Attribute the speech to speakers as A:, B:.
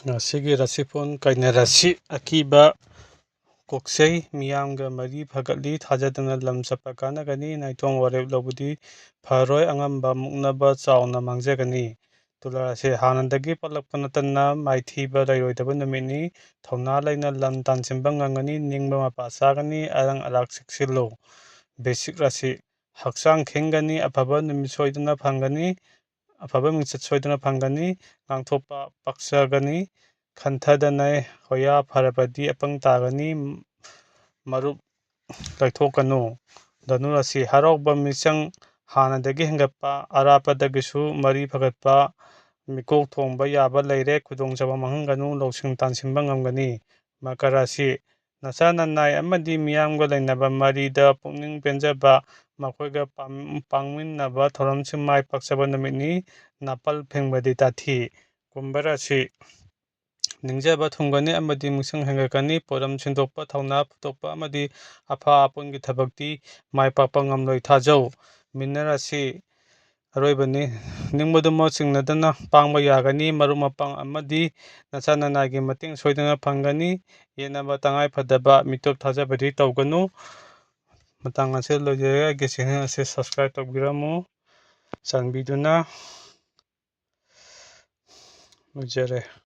A: ꯉꯁꯤꯒꯤ ꯔꯥꯁꯤꯐꯣꯜ ꯀꯩꯅꯥ ꯔꯥꯁꯤ ꯑꯀꯤꯕ ꯀꯣꯛꯆꯩ ꯃꯤꯌꯥꯝꯒ ꯃꯔꯤ ꯐꯒꯠꯂꯤ ꯊꯥꯖꯗꯅ ꯂꯝ ꯆꯠꯄ ꯀꯥꯟꯅꯒꯅꯤ ꯅꯥꯏꯇꯣꯝ ꯋꯥꯔꯦꯞ ꯂꯧꯕꯗꯤ ꯐꯔꯣꯏ ꯑꯉꯝꯕ ꯃꯨꯛꯅꯕ ꯆꯥꯎꯅ ꯃꯥꯡꯖꯒꯅꯤ꯫ ꯇꯨꯂꯥ ꯔꯥꯁꯤ ꯍꯥꯟꯅꯗꯒꯤ ꯄꯛꯂꯛꯄ ꯅꯠꯇꯅ ꯃꯥꯏꯊꯤꯕ ꯂꯩꯔꯣꯏꯗꯕ ꯅꯨꯃꯤꯠꯅꯤ꯫ ꯊꯧꯅꯥ ꯂꯩꯅ ꯂꯝ ꯇꯥꯟꯁꯤꯟꯕ ꯉꯝꯒꯅꯤ ꯅꯤꯡꯕ ꯃꯄꯥ ꯆꯥꯒꯅꯤ ꯑꯔꯪ ꯑꯔꯥꯛ ꯆꯦꯛꯁꯤꯜꯂꯨ꯫ ꯕꯦꯁꯤꯛ ꯔꯥꯁꯤ ꯍꯛꯆꯥꯡ ꯈꯤꯡꯒꯅꯤ ꯑꯐꯕ ꯅꯨꯃꯤꯠ ꯁꯣꯏꯗꯅ ꯐꯪꯒꯅꯤ ꯑꯐꯕ ꯃꯤꯡꯆꯠ ꯁꯣꯏꯗꯅ ꯐꯪꯒꯅꯤ ꯉꯥꯡꯊꯣꯛꯄ ꯄꯥꯛꯆꯒꯅꯤ ꯈꯟꯊꯗꯅ ꯍꯣꯌꯥ ꯐꯔꯕꯗꯤ ꯑꯄꯪ ꯇꯥꯒꯅꯤ ꯃꯔꯨꯞ ꯂꯩꯊꯣꯛꯀꯅꯨ꯫ ꯙꯅꯨ ꯔꯥꯁꯤ ꯍꯔꯥꯎꯕ ꯃꯤꯆꯪ ꯍꯥꯟꯅꯗꯒꯤ ꯍꯦꯟꯒꯠꯄ ꯑꯔꯥꯞꯄꯗꯒꯤꯁꯨ ꯃꯔꯤ ꯐꯒꯠꯄ ꯃꯤꯀꯣꯛ ꯊꯣꯡꯕ ꯌꯥꯕ ꯂꯩꯔꯦ ꯈꯨꯗꯣꯡꯆꯥꯕ ꯃꯥꯡꯍꯟꯒꯅꯨ ꯂꯧꯁꯤꯡ ꯇꯥꯟꯁꯤꯟꯕ ꯉꯝꯒꯅꯤ꯫ ꯃꯀꯔ ꯔꯥꯁꯤ ꯅꯆꯥ ꯅꯅꯥꯏ ꯑꯃꯗꯤ ꯃꯤꯌꯥꯝꯒ ꯂꯩꯅꯕ ꯃꯔꯤꯗ ꯄꯨꯛꯅꯤꯡ ꯄꯦꯟꯖꯕ ꯃꯈꯣꯏꯒ ꯄꯥꯡꯃꯤꯟꯅꯕ ꯊꯧꯔꯝꯁꯤꯡ ꯃꯥꯏ ꯄꯥꯛꯆꯕ ꯅꯨꯃꯤꯠꯅꯤ ꯅꯥꯄꯜ ꯐꯦꯡꯕꯗꯤ ꯇꯥꯊꯤ꯫ ꯀꯨꯝꯚ ꯔꯥꯁꯤ ꯅꯤꯡꯖꯕ ꯊꯨꯡꯒꯅꯤ ꯑꯃꯗꯤ ꯃꯤꯆꯪ ꯍꯦꯟꯒꯠꯀꯅꯤ ꯄꯣꯠꯂꯝ ꯁꯤꯟꯗꯣꯛꯄ ꯊꯧꯅꯥ ꯐꯨꯗꯣꯛꯄ ꯑꯃꯗꯤ ꯑꯐ ꯑꯄꯨꯟꯒꯤ ꯊꯕꯛꯇꯤ ꯃꯥꯏ ꯄꯥꯛꯄ ꯉꯝꯂꯣꯏ ꯊꯥꯖꯧ꯫ ꯃꯤꯅ ꯔꯥꯁꯤ ꯑꯔꯣꯏꯕꯅꯤ ꯅꯤꯡꯕꯗꯨꯃꯛ ꯆꯤꯡꯅꯗꯅ ꯄꯥꯡꯕ ꯌꯥꯒꯅꯤ ꯃꯔꯨꯞ ꯃꯄꯥꯡ ꯑꯃꯗꯤ ꯅꯆꯥ ꯅꯅꯥꯏꯒꯤ ꯃꯇꯦꯡ ꯁꯣꯏꯗꯅ ꯐꯪꯒꯅꯤ ꯌꯦꯠꯅꯕ ꯇꯉꯥꯏ ꯐꯗꯕ ꯃꯤꯇꯣꯞ ꯊꯥꯖꯕꯗꯤ ꯇꯧꯒꯅꯨ꯫ ꯃꯇꯥꯡ ꯑꯁꯤꯗ ꯂꯣꯏꯖꯔꯦ ꯑꯩꯒꯤ ꯆꯦꯅꯦꯜ ꯑꯁꯤ ꯁꯕꯁꯀ꯭ꯔꯥꯏꯕ ꯇꯧꯕꯤꯔꯝꯃꯨ ꯆꯥꯟꯕꯤꯗꯨꯅ꯫ ꯂꯣꯏꯖꯔꯦ꯫